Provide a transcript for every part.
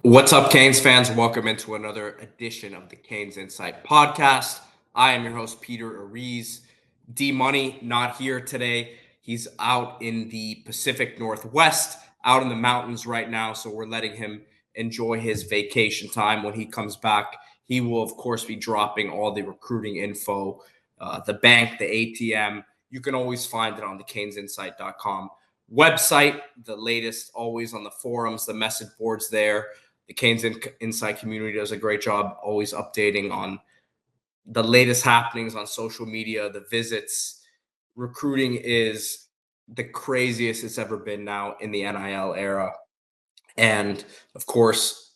What's up, Canes fans? Welcome into another edition of the Canes Insight podcast. I am your host, Peter Ariz. D Money not here today. He's out in the Pacific Northwest, out in the mountains right now. So we're letting him enjoy his vacation time. When he comes back, he will, of course, be dropping all the recruiting info, the bank, the ATM. You can always find it on the CanesInsight.com website. The latest always on the forums, the message boards there. The Canes Insight community does a great job always updating on the latest happenings on social media, the visits. Recruiting is the craziest it's ever been now in the NIL era. And of course,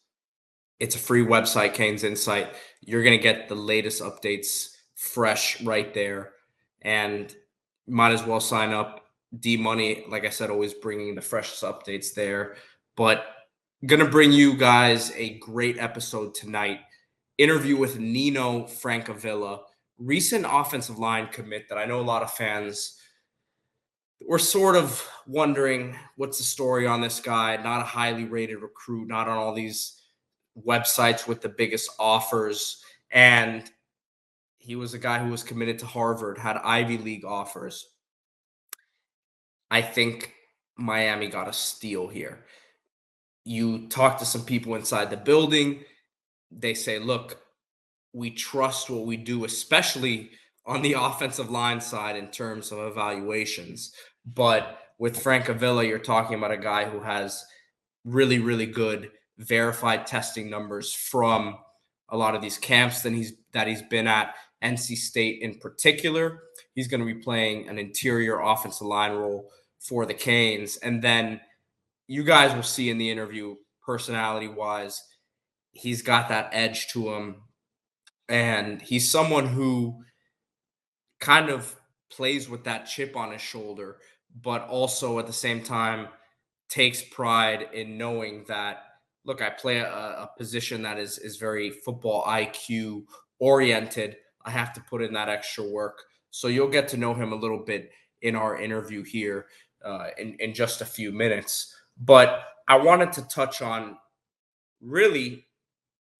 it's a free website, Canes Insight. You're going to get the latest updates fresh right there. And might as well sign up. D Money, like I said, always bringing the freshest updates there. But going to bring you guys a great episode tonight. Interview with Nino Francavilla, recent offensive line commit that I know a lot of fans were sort of wondering what's the story on this guy. Not a highly rated recruit, not on all these websites with the biggest offers. And he was a guy who was committed to Harvard, had Ivy League offers. I think Miami got a steal here. You talk to some people inside the building, they say, look, we trust what we do, especially on the offensive line side in terms of evaluations. But with Francavilla, you're talking about a guy who has really, really good verified testing numbers from a lot of these camps that he's been at. NC State in particular, he's going to be playing an interior offensive line role for the Canes. And then you guys will see in the interview, personality-wise, he's got that edge to him. And he's someone who kind of plays with that chip on his shoulder, but also at the same time takes pride in knowing that, look, I play a position that is very football IQ oriented. I have to put in that extra work. So you'll get to know him a little bit in our interview here in just a few minutes. But I wanted to touch on really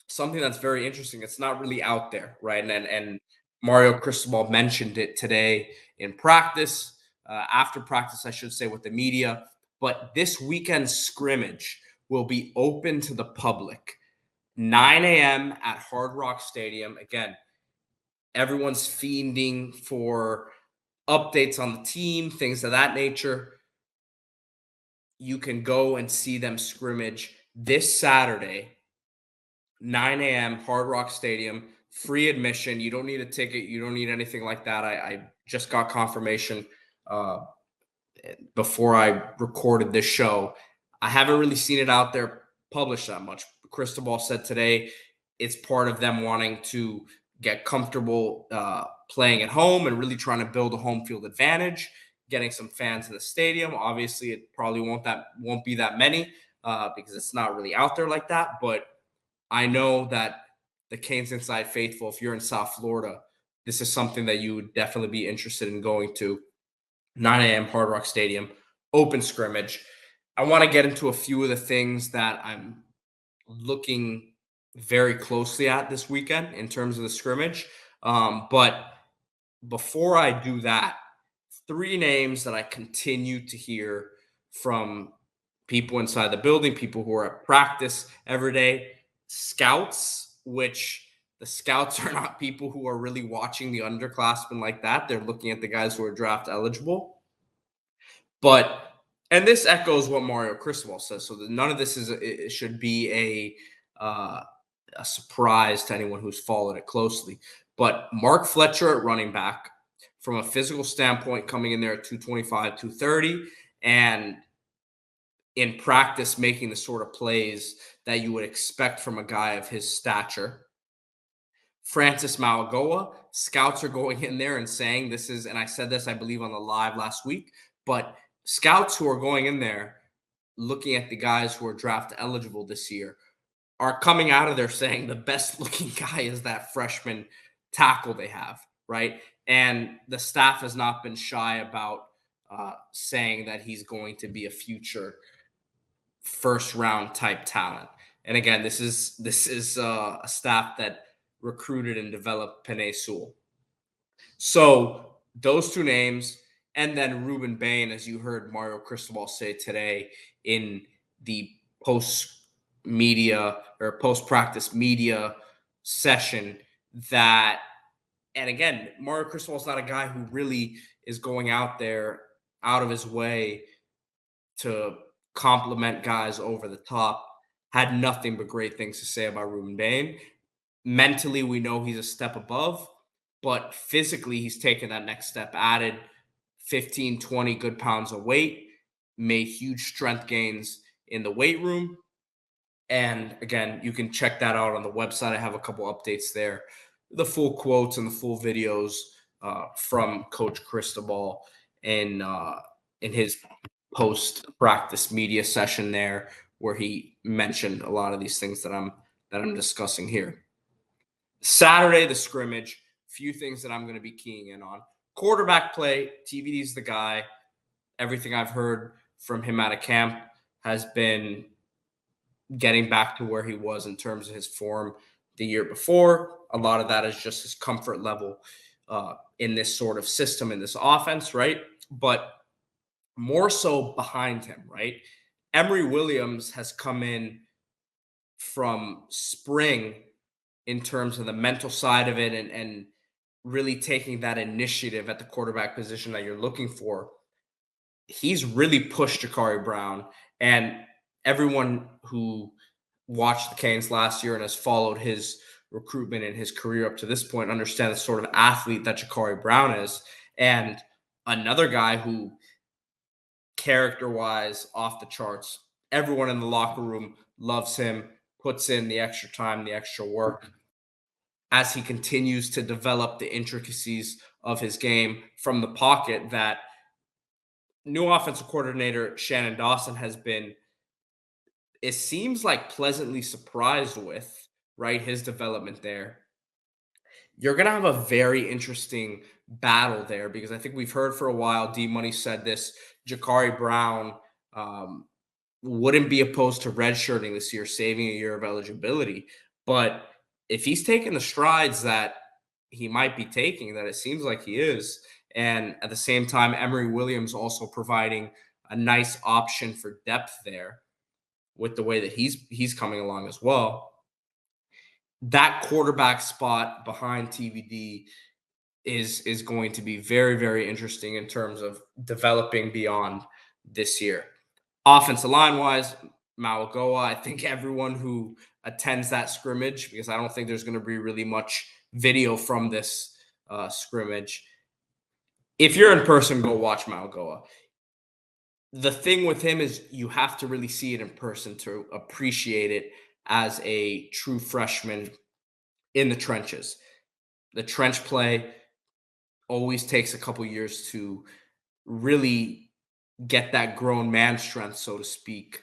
something that's very interesting. It's not really out there, right? And Mario Cristobal mentioned it today in practice, after practice, I should say, with the media. But this weekend's scrimmage will be open to the public, 9 a.m. at Hard Rock Stadium. Again, everyone's fiending for updates on the team, things of that nature. You can go and see them scrimmage this Saturday, 9 a.m., Hard Rock Stadium, free admission. You don't need a ticket. You don't need anything like that. I just got confirmation before I recorded this show. I haven't really seen it out there published that much. Cristobal said today it's part of them wanting to get comfortable playing at home and really trying to build a home field advantage, getting some fans in the stadium. Obviously, it probably won't be that many because it's not really out there like that. But I know that the Canes Insight faithful, if you're in South Florida, this is something that you would definitely be interested in going to. 9 a.m. Hard Rock Stadium, open scrimmage. I want to get into a few of the things that I'm looking very closely at this weekend in terms of the scrimmage. But before I do that, 3 names that I continue to hear from people inside the building, people who are at practice every day, scouts, which the scouts are not people who are really watching the underclassmen like that. They're looking at the guys who are draft eligible. And this echoes what Mario Cristobal says. So none of this it should be a surprise to anyone who's followed it closely. But Mark Fletcher at running back, from a physical standpoint, coming in there at 225, 230, and in practice making the sort of plays that you would expect from a guy of his stature. Francis Malagoa, scouts are going in there and saying this is, and I said this, I believe, on the live last week, but scouts who are going in there looking at the guys who are draft eligible this year are coming out of there saying the best looking guy is that freshman tackle they have, right? And the staff has not been shy about saying that he's going to be a future first round type talent. And again, this is a staff that recruited and developed Penei Sewell. So those two names, and then Ruben Bain, as you heard Mario Cristobal say today in the post media or post practice media session, that, and again, Mario Cristobal is not a guy who really is going out there out of his way to compliment guys over the top. Had nothing but great things to say about Ruben Bain. Mentally, we know he's a step above, but physically, he's taken that next step, added 15, 20 good pounds of weight, made huge strength gains in the weight room. And again, you can check that out on the website. I have a couple updates there, the full quotes and the full videos from Coach Cristobal in his post practice media session there, where he mentioned a lot of these things that I'm discussing here. Saturday, the scrimmage, few things that I'm going to be keying in on. Quarterback play, TVD's the guy. Everything I've heard from him out of camp has been getting back to where he was in terms of his form the year before. A lot of that is just his comfort level in this sort of system, in this offense, right? But more so behind him, right? Emory Williams has come in from spring in terms of the mental side of it, and really taking that initiative at the quarterback position that you're looking for. He's really pushed Jakari Brown, and everyone who watched the Canes last year and has followed his recruitment and his career up to this point understand the sort of athlete that Jakari Brown is. And another guy who, character-wise, off the charts. Everyone in the locker room loves him, puts in the extra time, the extra work as he continues to develop the intricacies of his game from the pocket that new offensive coordinator Shannon Dawson has been, it seems like, pleasantly surprised with, right? His development there. You're going to have a very interesting battle there, because I think we've heard for a while, D Money said this, Jakari Brown wouldn't be opposed to redshirting this year, saving a year of eligibility. But if he's taking the strides that he might be taking, that it seems like he is, and at the same time, Emory Williams also providing a nice option for depth there with the way that he's coming along as well. That quarterback spot behind TVD is going to be very, very interesting in terms of developing beyond this year. Offensive line wise, Malagoa, I think everyone who attends that scrimmage, because I don't think there's going to be really much video from this scrimmage. If you're in person, go watch Malagoa. The thing with him is you have to really see it in person to appreciate it as a true freshman in the trenches. The trench play always takes a couple years to really get that grown man strength, so to speak,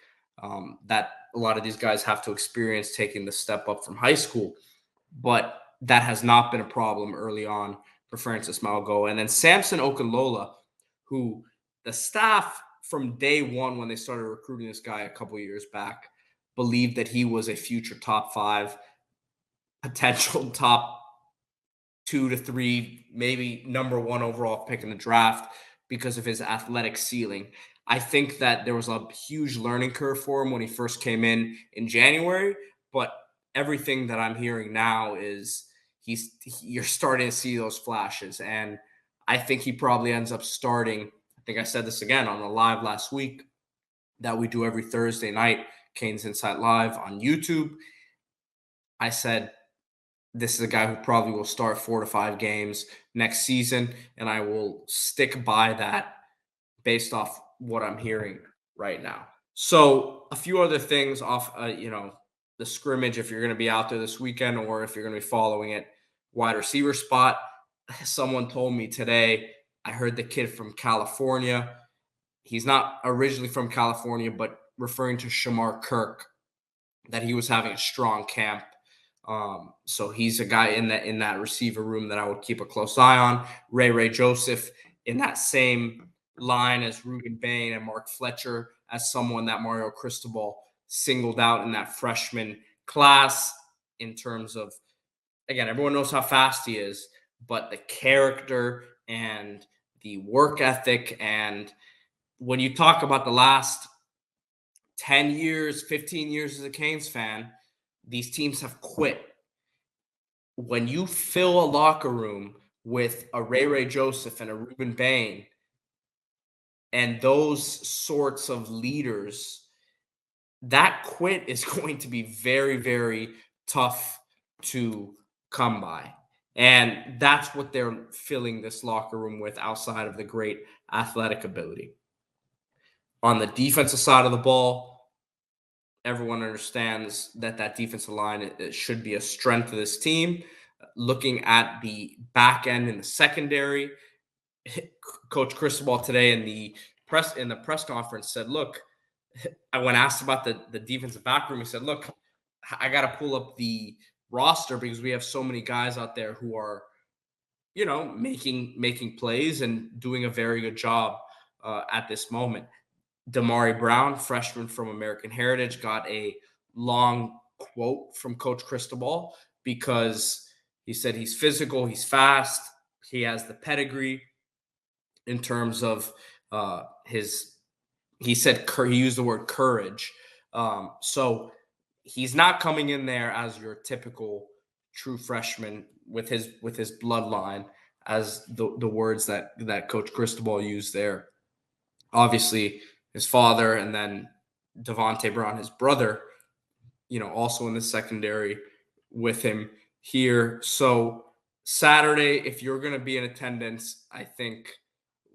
that a lot of these guys have to experience taking the step up from high school. But that has not been a problem early on for Francis Malgo. And then Samson Okunlola, who the staff from day one, when they started recruiting this guy a couple years back, believed that he was a future top 5, potential top 2 to 3, maybe number 1 overall pick in the draft because of his athletic ceiling. I think that there was a huge learning curve for him when he first came in January, but everything that I'm hearing now is you're starting to see those flashes, and I think he probably ends up starting. I think I said this again on the live last week that we do every Thursday night, CanesInSight Live on YouTube. I said this is a guy who probably will start 4 to 5 games next season, and I will stick by that based off what I'm hearing right now. So a few other things off, the scrimmage, if you're going to be out there this weekend or if you're going to be following it, wide receiver spot. Someone told me today, I heard the kid from California. He's not originally from California, but referring to Shamar Kirk, that he was having a strong camp. So he's a guy in that receiver room that I would keep a close eye on. Ray Joseph in that same line as Ruben Bain and Mark Fletcher as someone that Mario Cristobal singled out in that freshman class in terms of, again, everyone knows how fast he is, but the character and the work ethic. And when you talk about the last 10 years, 15 years as a Canes fan, these teams have quit. When you fill a locker room with a Ray Joseph and a Ruben Bain and those sorts of leaders, that quit is going to be very, very tough to come by. And that's what they're filling this locker room with outside of the great athletic ability. On the defensive side of the ball, everyone understands that defensive line it should be a strength of this team. Looking at the back end in the secondary, Coach Cristobal today in the press conference said, look, when asked about the defensive back room, he said, look, I got to pull up the roster because we have so many guys out there who are, making plays and doing a very good job at this moment. Damari Brown, freshman from American Heritage, got a long quote from Coach Cristobal because he said he's physical, he's fast, he has the pedigree in terms of he said he used the word courage. So he's not coming in there as your typical true freshman with his bloodline, as the words that Coach Cristobal used there. Obviously, his father and then Devontae Brown, his brother, also in the secondary with him here. So Saturday, if you're going to be in attendance, I think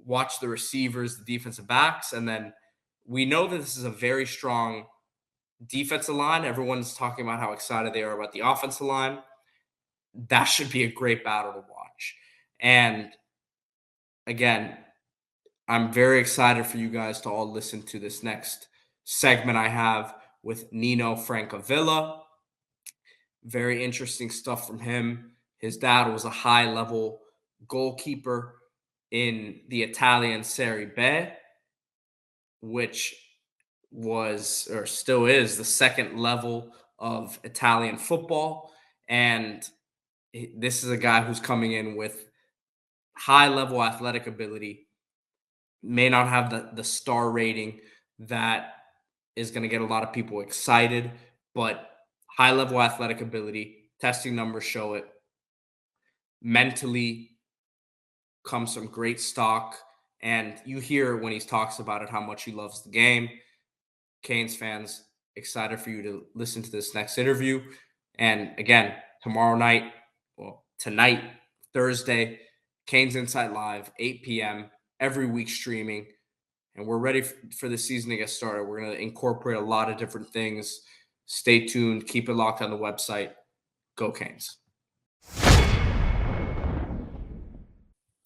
watch the receivers, the defensive backs, and then we know that this is a very strong defensive line. Everyone's talking about how excited they are about the offensive line. That should be a great battle to watch. And again, I'm very excited for you guys to all listen to this next segment I have with Nino Francavilla. Very interesting stuff from him. His dad was a high-level goalkeeper in the Italian Serie B, which was or still is the second level of Italian football. And this is a guy who's coming in with high-level athletic ability, may not have the star rating that is going to get a lot of people excited, but high-level athletic ability, testing numbers show it. Mentally comes some great stock, and you hear when he talks about it how much he loves the game. Canes fans, excited for you to listen to this next interview. And again, tonight, Thursday, CanesInSight Live, 8 p.m., every week streaming. And we're ready for the season to get started. We're going to incorporate a lot of different things. Stay tuned. Keep it locked on the website. Go Canes.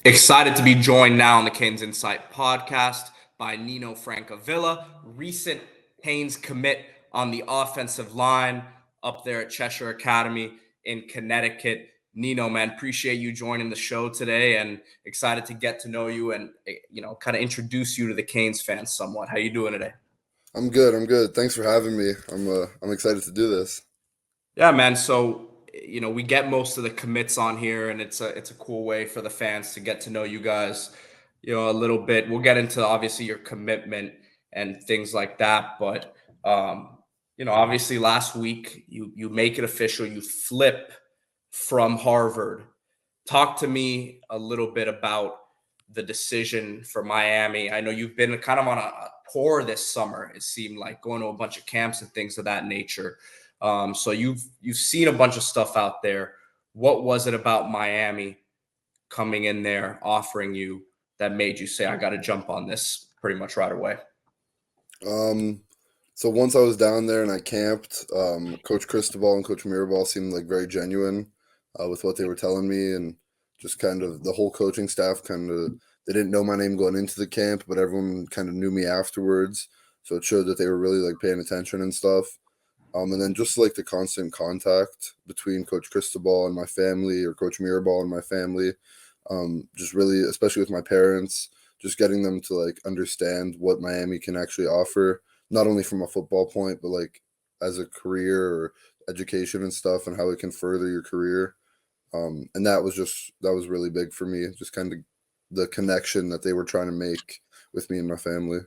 Excited to be joined now on the CanesInSight podcast by Nino Francavilla, recent Canes commit on the offensive line up there at Cheshire Academy in Connecticut. Nino, man, appreciate you joining the show today and excited to get to know you and, kind of introduce you to the Canes fans somewhat. How you doing today? I'm good. Thanks for having me. I'm excited to do this. Yeah, man. So, we get most of the commits on here, and it's a cool way for the fans to get to know you guys, a little bit. We'll get into obviously your commitment and things like that, but obviously last week you make it official. You flip from Harvard. Talk to me a little bit about the decision for Miami. I know you've been kind of on a tour this summer, it seemed like, going to a bunch of camps and things of that nature. So you've seen a bunch of stuff out there. What was it about Miami coming in there, offering you, that made you say, I got to jump on this pretty much right away? So once I was down there and I camped, Coach Cristobal and Coach Mirabal seemed like very genuine with what they were telling me, and just kind of the whole coaching staff they didn't know my name going into the camp, but everyone kind of knew me afterwards. So it showed that they were really like paying attention and stuff. And then just like the constant contact between Coach Cristobal and my family, or Coach Mirabal and my family, just really, especially with my parents, just getting them to like understand what Miami can actually offer. not only from a football point, but like as a career or education and stuff, and how it can further your career. And that was really big for me, just kind of the connection that they were trying to make with me and my family.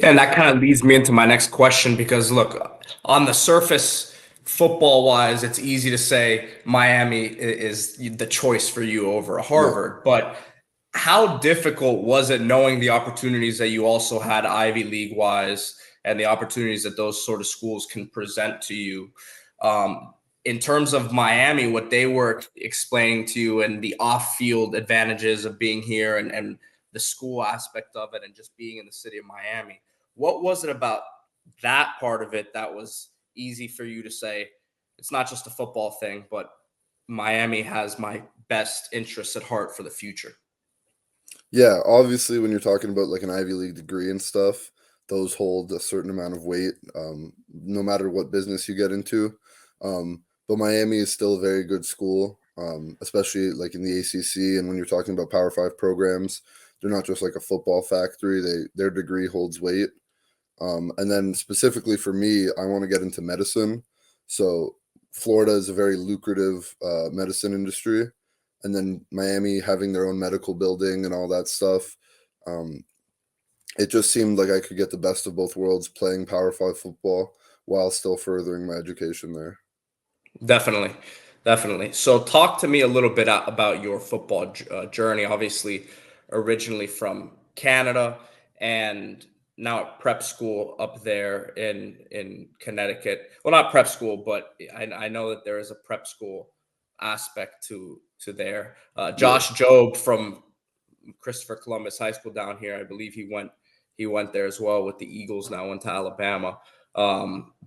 And that kind of leads me into my next question because, look, on the surface, football wise, it's easy to say Miami is the choice for you over Yeah. Harvard. But how difficult was it knowing the opportunities that you also had Ivy League wise and the opportunities that those sort of schools can present to you? In terms of Miami, what they were explaining to you and the off field advantages of being here and the school aspect of it and just being in the city of Miami. What was it about that part of it that was easy for you to say, it's not just a football thing, but Miami has my best interests at heart for the future? Yeah, obviously, when you're talking about like an Ivy League degree and stuff, those hold a certain amount of weight, no matter what business you get into. But Miami is still a very good school, especially like in the ACC. And when you're talking about Power Five programs, they're not just like a football factory. Their degree holds weight. And then specifically for me, I want to get into medicine. So Florida is a very lucrative medicine industry, and then Miami having their own medical building and all that stuff. Um, it just seemed like I could get the best of both worlds playing Power Five football while still furthering my education there. Definitely. Definitely. So, talk to me a little bit about your football journey. Obviously, originally from Canada and now at prep school up there in Connecticut. Well, not prep school, but I know that there is a prep school aspect to there. Yeah, Josh Jobe from Christopher Columbus High School down here, I believe he went there as well with the Eagles. Now went to Alabama,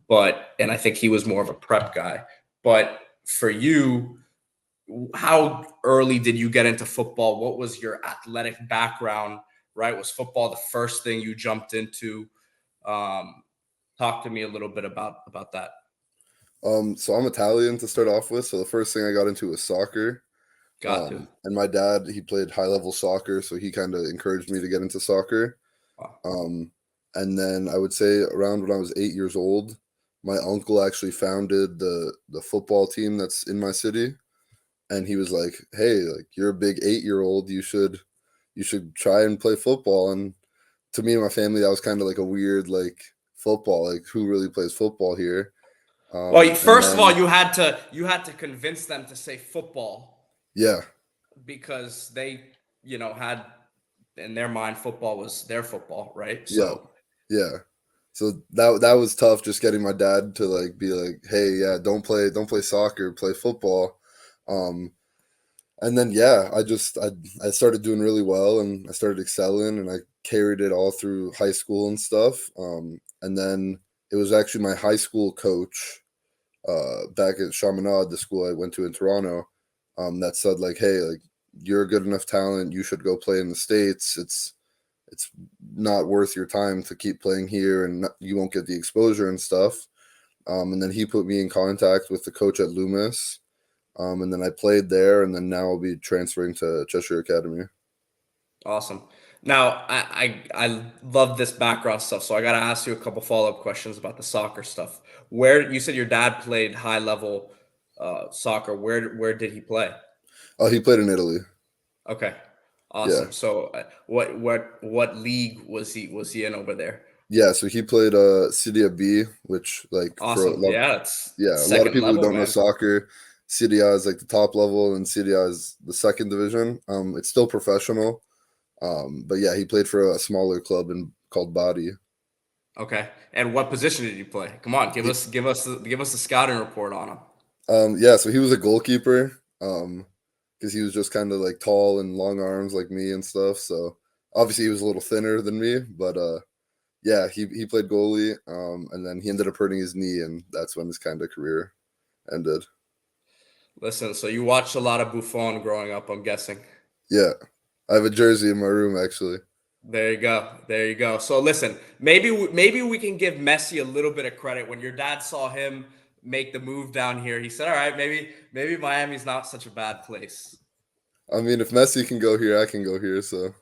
but and I think he was more of a prep guy. But for you, how early did you get into football? What was your athletic background? Right, was football the first thing you jumped into? Um, Talk to me a little bit about that. so I'm Italian to start off with. So the first thing I got into was soccer. Got to. And my dad, he played high level soccer, so he kind of encouraged me to get into soccer. Wow. And then I would say around when I was 8 years old, my uncle actually founded the football team that's in my city, and he was like, "Hey, like you're a big 8 year old, you should try and play football." And to me and my family, that was kind of like a weird like football, like who really plays football here? Well, And first of all, then you had to convince them to say football yeah, because they, had in their mind football was their football, right? yeah, So, yeah. So that was tough, just getting my dad to like be like, "Hey, yeah, don't play soccer, play football." Um, and then yeah, I started doing really well, and I started excelling, and I carried it all through high school and stuff. And then it was actually my high school coach back at Chaminade, the school I went to in Toronto, that said like, "Hey, like you're a good enough talent, you should go play in the States. It's not worth your time to keep playing here, and you won't get the exposure and stuff." And then he put me in contact with the coach at Loomis. And then I played there, and then now I'll be transferring to Cheshire Academy. awesome. Now, I love this background stuff, so I got to ask you a couple follow-up questions about the soccer stuff. Where you said your dad played high level soccer, where did he play? Oh, he played in Italy. Okay. Yeah, Awesome. So, what league was he in over there? yeah. So he played Serie B, which like for a Awesome. lot, Yeah, it's yeah, a lot of second people who level, don't know man. soccer, Serie A is like the top level, and Serie A is the second division. It's still professional. But yeah, he played for a smaller club called Bari. Okay. And what position did you play? Come on, give us the scouting report on him. Yeah, so he was a goalkeeper. Because he was just kind of like tall and long arms like me and stuff. So obviously he was a little thinner than me, but yeah, he played goalie. And then he ended up hurting his knee, and that's when his kind of career ended. Listen, so you watched a lot of Buffon growing up, I'm guessing. Yeah, I have a jersey in my room actually. There you go. There you go. So listen, maybe we can give Messi a little bit of credit. When your dad saw him make the move down here, he said, "All right, maybe Miami's not such a bad place." I mean, if Messi can go here, I can go here. So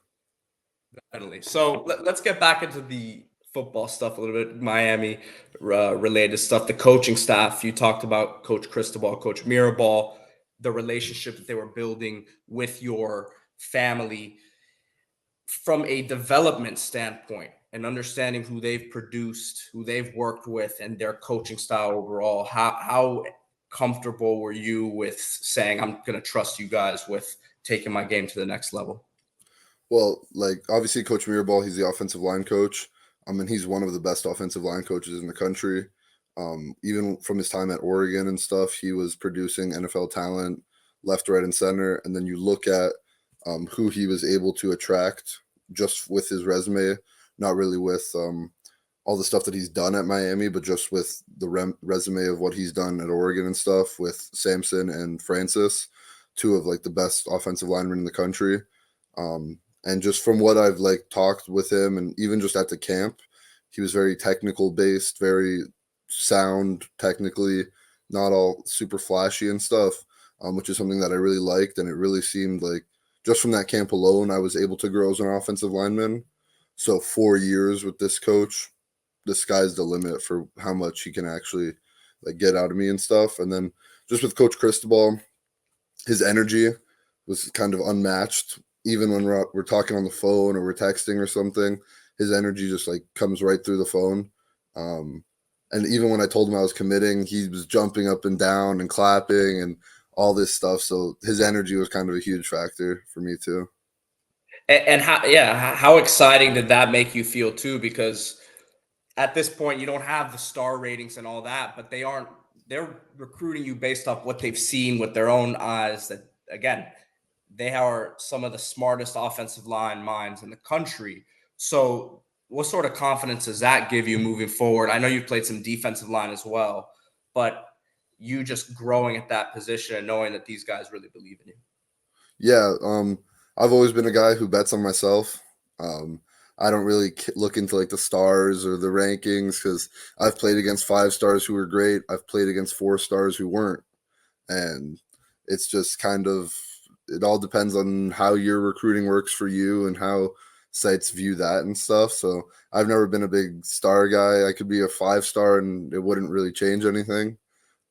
Definitely. So let's get back into the football stuff, a little bit Miami related stuff. The coaching staff, you talked about Coach Cristobal, Coach Mirabal, the relationship that they were building with your family from a development standpoint and understanding who they've produced, who they've worked with, and their coaching style overall. How comfortable were you with saying, I'm going to trust you guys with taking my game to the next level? Well, like obviously Coach Mirabal, he's the offensive line coach. I mean, he's one of the best offensive line coaches in the country. Even from his time at Oregon and stuff, he was producing NFL talent left, right, and center. And then you look at who he was able to attract just with his resume, not really with all the stuff that he's done at Miami, but just with the resume of what he's done at Oregon and stuff with Sampson and Francis, two of like the best offensive linemen in the country. And just from what I've like talked with him and even just at the camp, he was very technical based, very sound technically, not all super flashy and stuff, which is something that I really liked. And it really seemed like just from that camp alone, I was able to grow as an offensive lineman. So 4 years with this coach, the sky's the limit for how much he can actually like get out of me and stuff. And then just with Coach Cristobal, his energy was kind of unmatched. Even when we're talking on the phone or we're texting or something, his energy just like comes right through the phone. And even when I told him I was committing, he was jumping up and down and clapping and all this stuff. So his energy was kind of a huge factor for me too. And how exciting did that make you feel too? Because at this point, you don't have the star ratings and all that, but they're recruiting you based off what they've seen with their own eyes. That again, they are some of the smartest offensive line minds in the country. So what sort of confidence does that give you moving forward? I know you've played some defensive line as well, but you just growing at that position and knowing that these guys really believe in you. Yeah, I've always been a guy who bets on myself. I don't really look into like the stars or the rankings because I've played against 5 stars who were great. I've played against 4 stars who weren't, and it's just kind of it all depends on how your recruiting works for you and how sites view that and stuff. So I've never been a big star guy. I could be a 5 star and it wouldn't really change anything.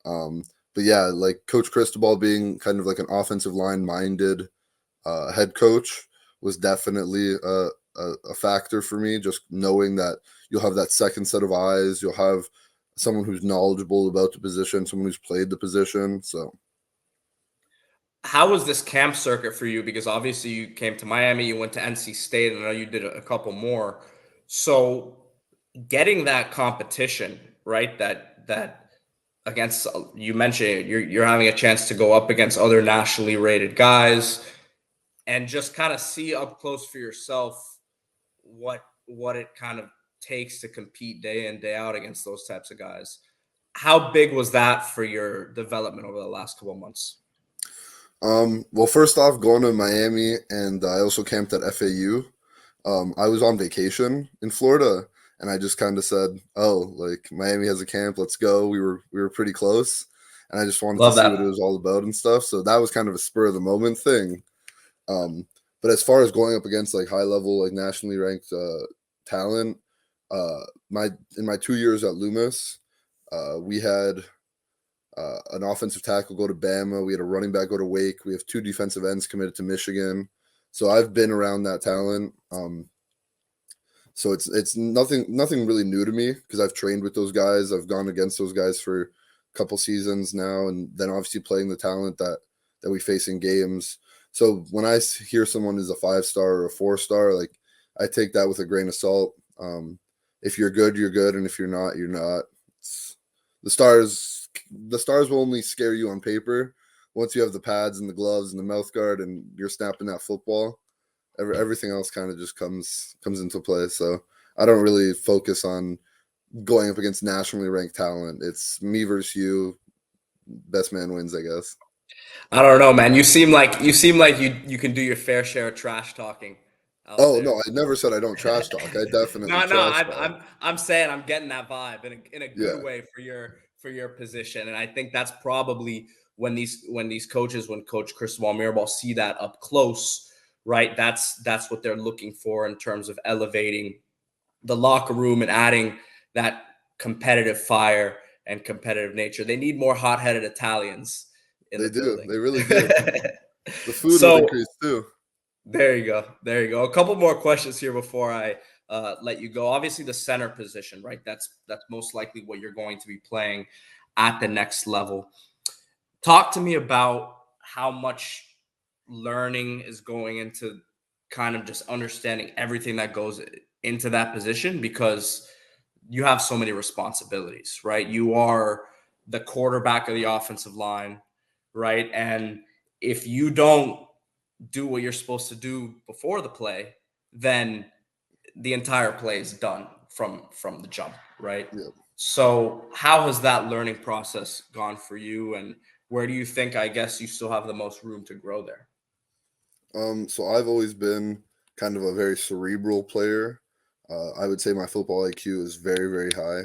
Um, but yeah, like Coach Cristobal being kind of like an offensive line minded head coach was definitely a factor for me. Just knowing that you'll have that second set of eyes, you'll have someone who's knowledgeable about the position, someone who's played the position. So how was this camp circuit for you? Because obviously you came to Miami, you went to NC State, and I know you did a couple more. So getting that competition, right? That against you mentioned you're having a chance to go up against other nationally rated guys and just kind of see up close for yourself what it kind of takes to compete day in day out against those types of guys. How big was that for your development over the last couple of months? well, first off, going to Miami, and I also camped at FAU. I was on vacation in Florida, and I just kind of said, "Oh, like Miami has a camp, let's go." We were pretty close, and I just wanted to Love see what it that. was all about and stuff. So that was kind of a spur of the moment thing. But as far as going up against like high level, like nationally ranked talent, my in my 2 years at Loomis, we had an offensive tackle go to Bama. We had a running back go to Wake. We have 2 defensive ends committed to Michigan. So I've been around that talent. So it's nothing really new to me because I've trained with those guys. I've gone against those guys for a couple seasons now, and then obviously playing the talent that we face in games. So when I hear someone is a 5 star or a 4 star, like I take that with a grain of salt. If you're good, you're good, and if you're not, you're not. It's, the stars will only scare you on paper. Once you have the pads and the gloves and the mouth guard and you're snapping that football, everything else kind of just comes into play. So I don't really focus on going up against nationally ranked talent. It's me versus you. Best man wins, I guess. I don't know, man. You seem like you can do your fair share of trash talking out Oh there. no, I never said I don't trash talk. I definitely No, no, trash I'm talk. I'm I'm saying I'm getting that vibe in a good Yeah. way for your position, and I think that's probably when coaches, when Coach Cristobal Mirabal see that up close, right? That's what they're looking for in terms of elevating the locker room and adding that competitive fire and competitive nature. They need more hot-headed Italians in They the do. building. They really do. The food would So increase too. there you go. There you go. A couple more questions here before I let you go. Obviously, the center position, right? That's most likely what you're going to be playing at the next level. Talk to me about how much learning is going into kind of just understanding everything that goes into that position, because you have so many responsibilities, right? You are the quarterback of the offensive line, right? And if you don't do what you're supposed to do before the play, then the entire play is done from the jump, right? Yeah. So how has that learning process gone for you, and where do you think, I guess, you still have the most room to grow there? So I've always been kind of a very cerebral player. I would say my football IQ is very, very high.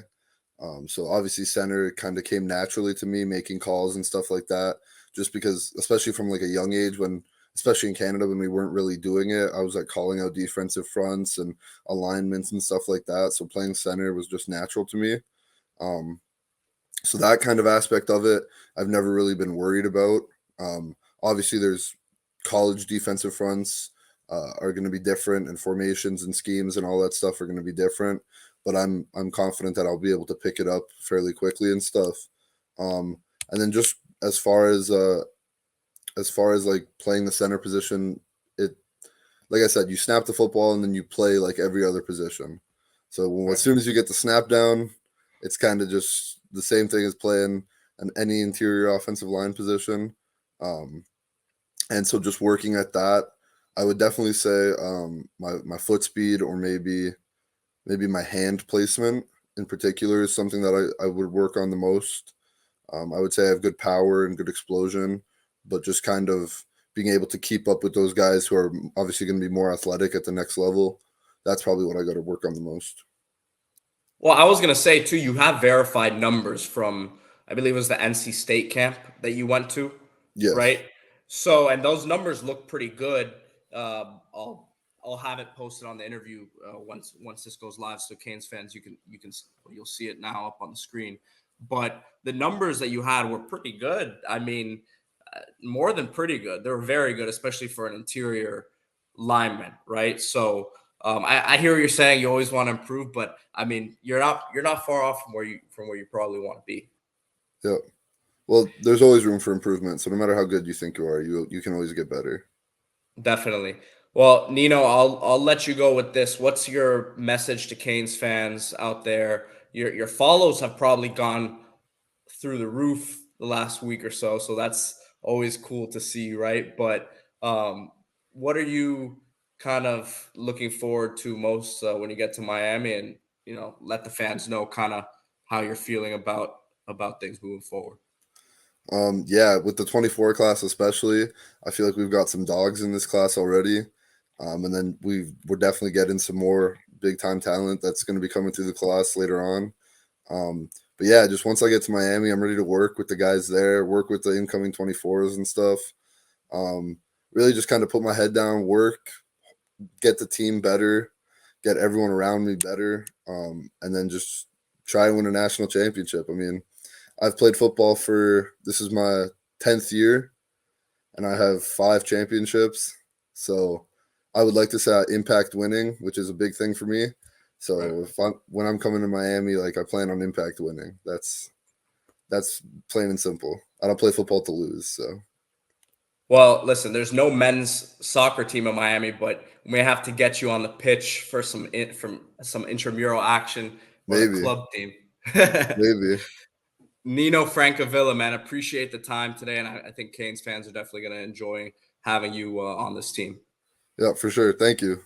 So obviously center kind of came naturally to me, making calls and stuff like that, just because, especially from like a young age, when, especially in Canada, when we weren't really doing it, I was like calling out defensive fronts and alignments and stuff like that. So playing center was just natural to me. Um, so that kind of aspect of it, I've never really been worried about. Obviously, there's college defensive fronts are going to be different, and formations and schemes and all that stuff are going to be different. But I'm confident that I'll be able to pick it up fairly quickly and stuff. And then just as far as like playing the center position, it, like I said, you snap the football and then you play like every other position. So as soon as you get the snap down, it's kind of just the same thing as playing any interior offensive line position. Um, and so just working at that, I would definitely say my foot speed, or maybe my hand placement in particular, is something that I would work on the most. I would say I have good power and good explosion, but just kind of being able to keep up with those guys who are obviously going to be more athletic at the next level. That's probably what I got to work on the most. Well, I was going to say, too, you have verified numbers from, I believe it was the NC State camp that you went to, Yes. right? So, and those numbers look pretty good. I'll have it posted on the interview once this goes live. So, Canes fans, you'll see it now up on the screen. But the numbers that you had were pretty good. I mean, more than pretty good. They were very good, especially for an interior lineman, right? So, I hear what you're saying. You always want to improve, but I mean, you're not far off from where you probably want to be. Yeah. Well, there's always room for improvement. So no matter how good you think you are, you can always get better. Definitely. Well, Nino, I'll let you go with this. What's your message to Canes fans out there? Your follows have probably gone through the roof the last week or so, so that's always cool to see, right? But what are you kind of looking forward to most when you get to Miami, and let the fans know kind of how you're feeling about things moving forward? Yeah, with the 24 class especially, I feel like we've got some dogs in this class already. And then we're definitely getting some more big time talent that's going to be coming through the class later on. But yeah, just once I get to Miami, I'm ready to work with the guys there, work with the incoming 24s and stuff. Um, really just kind of put my head down, work, get the team better, get everyone around me better, and then just try and win a national championship. I mean, I've played football this is my 10th year, and I have 5 championships. So I would like to say I impact winning, which is a big thing for me. Right. So when I'm coming to Miami, like I plan on impact winning. That's plain and simple. I don't play football to lose. So Well, listen, there's no men's soccer team in Miami, but we may have to get you on the pitch for some intramural action for the maybe, club team. maybe. Nino Francavilla, man, appreciate the time today, and I think Canes fans are definitely going to enjoy having you on this team. Yeah, for sure. Thank you.